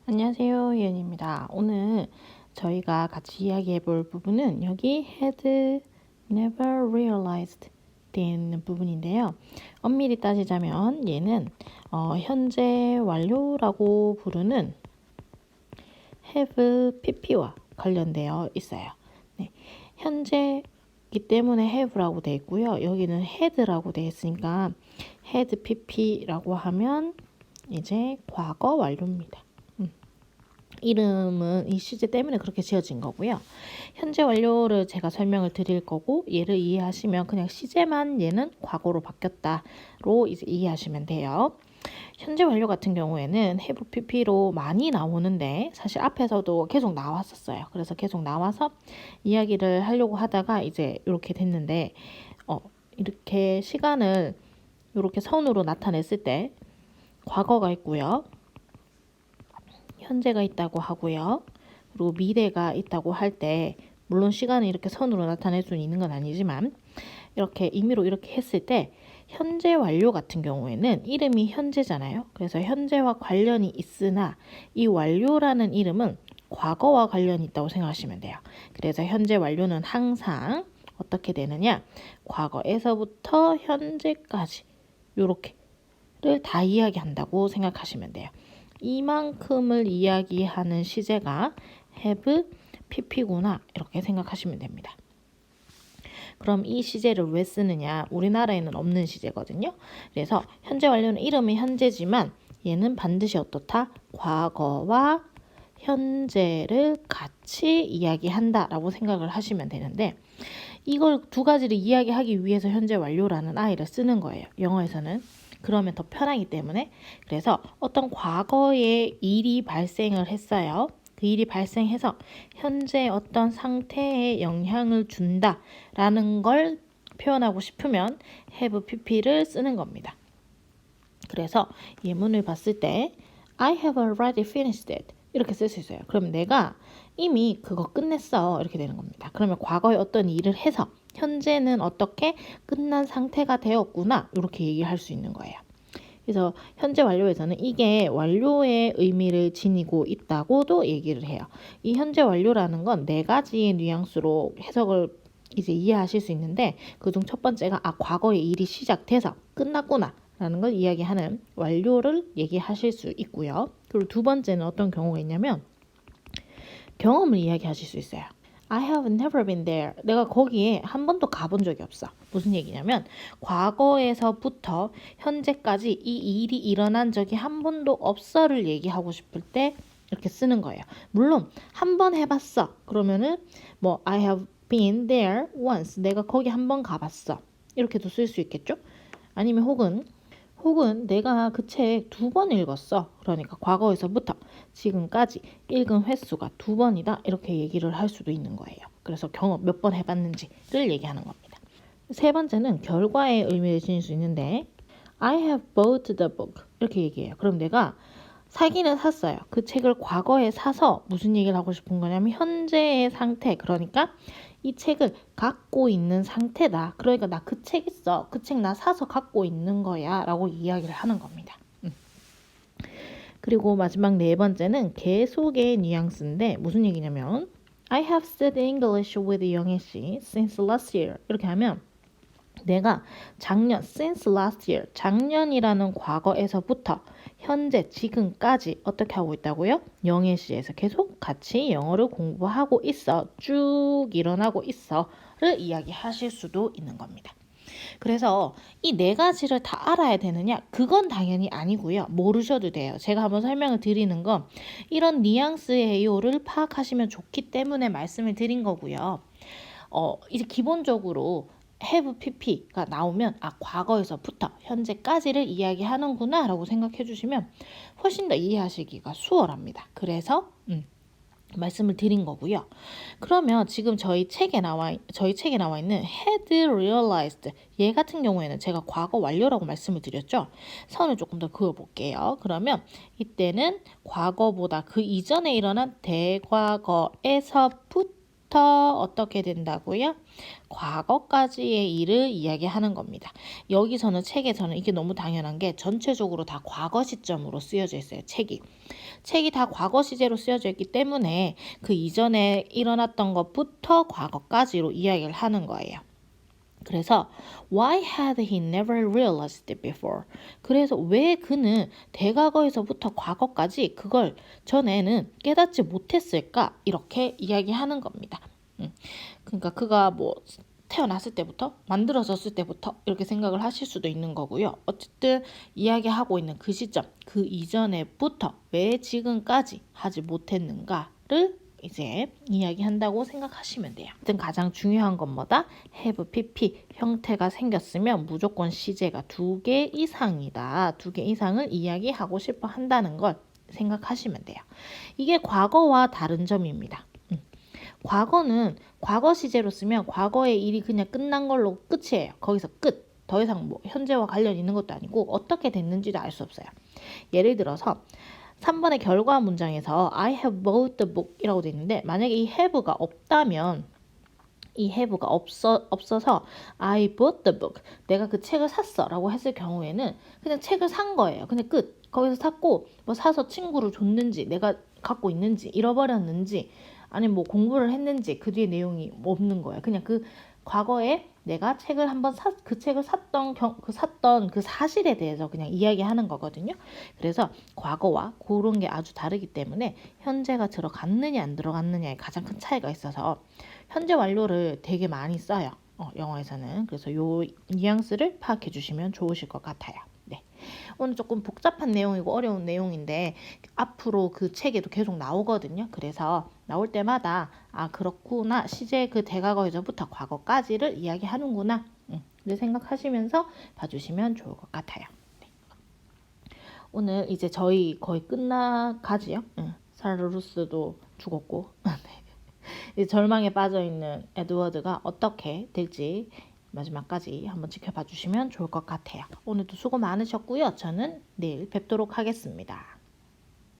안녕하세요, 예은입니다. 오늘 저희가 같이 이야기해 볼 부분은 여기 had never realized 되어 있는 부분인데요. 엄밀히 따지자면 얘는 현재 완료라고 부르는 have pp와 관련되어 있어요. 네, 현재이기 때문에 have라고 되어 있고요. 여기는 had라고 되어 있으니까 had pp라고 하면 이제 과거 완료입니다. 이름은 이 시제 때문에 그렇게 지어진 거고요. 현재 완료를 제가 설명을 드릴 거고 얘를 이해하시면 그냥 시제만 얘는 과거로 바뀌었다로 이제 이해하시면 돼요. 현재 완료 같은 경우에는 have pp로 많이 나오는데 사실 앞에서도 계속 나왔었어요. 그래서 계속 나와서 이야기를 하려고 하다가 이제 이렇게 됐는데 이렇게 시간을 이렇게 선으로 나타냈을 때 과거가 있고요. 현재가 있다고 하고요. 그리고 미래가 있다고 할 때 물론 시간을 이렇게 선으로 나타낼 수는 있는 건 아니지만 이렇게 임의로 이렇게 했을 때 현재 완료 같은 경우에는 이름이 현재잖아요. 그래서 현재와 관련이 있으나 이 완료라는 이름은 과거와 관련이 있다고 생각하시면 돼요. 그래서 현재 완료는 항상 어떻게 되느냐? 과거에서부터 현재까지 요렇게를 다 이야기한다고 생각하시면 돼요. 이만큼을 이야기하는 시제가 have pp구나 이렇게 생각하시면 됩니다. 그럼 이 시제를 왜 쓰느냐? 우리나라에는 없는 시제거든요. 그래서 현재 완료는 이름이 현재지만 얘는 반드시 어떻다? 과거와 현재를 같이 이야기한다라고 생각을 하시면 되는데 이걸 두 가지를 이야기하기 위해서 현재 완료라는 I를 쓰는 거예요. 영어에서는. 그러면 더 편하기 때문에. 그래서 어떤 과거에 일이 발생을 했어요. 그 일이 발생해서 현재 어떤 상태에 영향을 준다라는 걸 표현하고 싶으면 have pp를 쓰는 겁니다. 그래서 예문을 봤을 때 I have already finished it 이렇게 쓸 수 있어요. 그럼 내가 이미 그거 끝냈어 이렇게 되는 겁니다. 그러면 과거에 어떤 일을 해서 현재는 어떻게 끝난 상태가 되었구나 이렇게 얘기할 수 있는 거예요. 그래서 현재 완료에서는 이게 완료의 의미를 지니고 있다고도 얘기를 해요. 이 현재 완료라는 건 네 가지의 뉘앙스로 해석을 이제 이해하실 수 있는데 그중 첫 번째가 과거의 일이 시작돼서 끝났구나 라는 걸 이야기하는 완료를 얘기하실 수 있고요. 그리고 두 번째는 어떤 경우가 있냐면 경험을 이야기하실 수 있어요. I have never been there. 내가 거기에 한 번도 가본 적이 없어. 무슨 얘기냐면 과거에서부터 현재까지 이 일이 일어난 적이 한 번도 없어를 얘기하고 싶을 때 이렇게 쓰는 거예요. 물론 한 번 해봤어. 그러면은 뭐 I have been there once. 내가 거기 한 번 가봤어. 이렇게도 쓸 수 있겠죠? 아니면 혹은 내가 그 책 두 번 읽었어. 그러니까 과거에서부터 지금까지 읽은 횟수가 두 번이다. 이렇게 얘기를 할 수도 있는 거예요. 그래서 경험 몇 번 해봤는지를 얘기하는 겁니다. 세 번째는 결과의 의미를 지닐 수 있는데 I have bought the book 이렇게 얘기해요. 그럼 내가 사기는 샀어요. 그 책을 과거에 사서 무슨 얘기를 하고 싶은 거냐면 현재의 상태 그러니까 이 책을 갖고 있는 상태다. 그러니까 나 그 책 있어. 그 책 나 사서 갖고 있는 거야 라고 이야기를 하는 겁니다. 그리고 마지막 네 번째는 계속의 뉘앙스인데 무슨 얘기냐면 I have studied English with 영애 씨 since last year 이렇게 하면 내가 작년, since last year, 작년이라는 과거에서부터 현재, 지금까지 어떻게 하고 있다고요? 영예시에서 계속 같이 영어를 공부하고 있어. 쭉 일어나고 있어를 이야기하실 수도 있는 겁니다. 그래서 이 네 가지를 다 알아야 되느냐? 그건 당연히 아니고요. 모르셔도 돼요. 제가 한번 설명을 드리는 건 이런 뉘앙스예요를 파악하시면 좋기 때문에 말씀을 드린 거고요. 이제 기본적으로 have pp가 나오면 과거에서부터 현재까지를 이야기하는구나 라고 생각해 주시면 훨씬 더 이해하시기가 수월합니다. 그래서 말씀을 드린 거고요. 그러면 지금 저희 책에 나와 있는 had realized 얘 같은 경우에는 제가 과거 완료라고 말씀을 드렸죠. 선을 조금 더 그어 볼게요. 그러면 이때는 과거보다 그 이전에 일어난 대과거에서부터 시제부터 어떻게 된다고요? 과거까지의 일을 이야기하는 겁니다. 여기서는 책에서는 이게 너무 당연한 게 전체적으로 다 과거 시점으로 쓰여져 있어요. 책이 다 과거 시제로 쓰여져 있기 때문에 그 이전에 일어났던 것부터 과거까지로 이야기를 하는 거예요. 그래서 why had he never realized it before? 그래서 왜 그는 대과거에서부터 과거까지 그걸 전에는 깨닫지 못했을까? 이렇게 이야기하는 겁니다. 그러니까 그가 뭐 태어났을 때부터 만들어졌을 때부터 이렇게 생각을 하실 수도 있는 거고요. 어쨌든 이야기하고 있는 그 시점, 그 이전에부터 왜 지금까지 하지 못했는가를 이제 이야기한다고 생각하시면 돼요. 아무튼 가장 중요한 건 뭐다? have pp 형태가 생겼으면 무조건 시제가 2개 이상이다. 2개 이상을 이야기하고 싶어 한다는 걸 생각하시면 돼요. 이게 과거와 다른 점입니다. 과거는 과거 시제로 쓰면 과거의 일이 그냥 끝난 걸로 끝이에요. 거기서 끝. 더 이상 뭐 현재와 관련 있는 것도 아니고 어떻게 됐는지도 알 수 없어요. 예를 들어서 3번의 결과 문장에서 I have bought the book 이라고 돼 있는데 만약에 이 have가 없다면 이 have가 없어서 I bought the book 내가 그 책을 샀어 라고 했을 경우에는 그냥 책을 산 거예요. 그냥 끝. 거기서 샀고 뭐 사서 친구를 줬는지 내가 갖고 있는지 잃어버렸는지 아니면 뭐 공부를 했는지 그 뒤에 내용이 없는 거예요. 그냥 그 과거에 내가 책을 한번 그 책을 샀던 그 사실에 대해서 그냥 이야기하는 거거든요. 그래서 과거와 그런 게 아주 다르기 때문에 현재가 들어갔느냐 안 들어갔느냐에 가장 큰 차이가 있어서 현재 완료를 되게 많이 써요. 영어에서는. 그래서 요 뉘앙스를 파악해 주시면 좋으실 것 같아요. 네. 오늘 조금 복잡한 내용이고 어려운 내용인데 앞으로 그 책에도 계속 나오거든요. 그래서 나올 때마다 아 그렇구나 시제 그 대과거에서부터 과거까지를 이야기하는구나 를 생각하시면서 봐주시면 좋을 것 같아요. 네. 오늘 이제 저희 거의 끝나가지요. 사르루스도 죽었고 이제 절망에 빠져있는 에드워드가 어떻게 될지 마지막까지 한번 지켜봐 주시면 좋을 것 같아요. 오늘도 수고 많으셨고요. 저는 내일 뵙도록 하겠습니다.